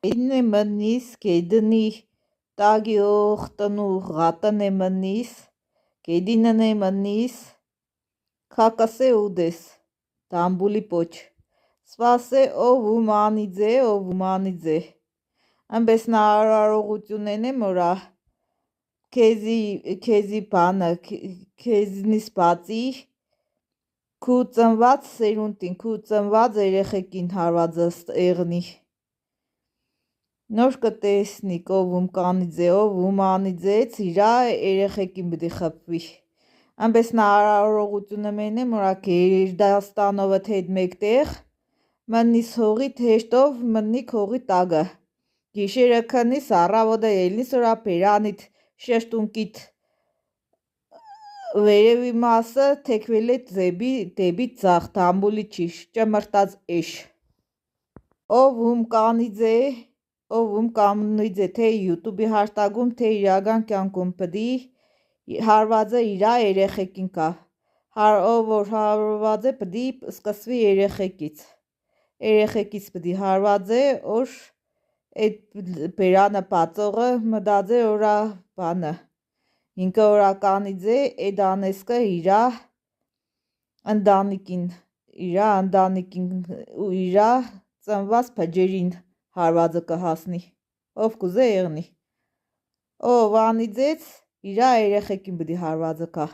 Ինը մնիս կեդնի տագի օխտնու ղատն է մնիս կեդինն է մնիս քակասե ուդես դամբուլի պոչ սպասե ով ումանիձե Անպես նա արարողությունն է մորա քեզի բանը քեզնից բացի քու ծնված սերունդին քու ծնված երեխեքին հարվածը եղնի նոր կտեսնի ով ումանիձեց իրա երեխեքին բդի խփվի Անպես նա արարողությունը մենե մորա գերդաստանովը թեդ մեկտեղ մնիս հողի թեշտով մնի քողի տագը Գիշերը քնիս առավոտը ելնի սորա պերանիտ շեշտունկիտ վերևի մասը թեքվել է դեպի ձախ դամբուլի ճիշ ճմրտած էշ ով կանիձե թե յութուբի հաշտագում թե իրական կյանքում պդի հարվածը իրա երեխեքին կա ով որ հարված է պդի սկսվի երեխեքից պդի հարված է որ այդ բերանը բացողը մտածե որա բանը 5 օրականիձե այդ անեսկը իրա ընտանիքին ու իրա ծնված փջերին հարվածը կհասնի ով կուզե եղնի ով անիձեց իրա երեխեքին պդի հարվածը կա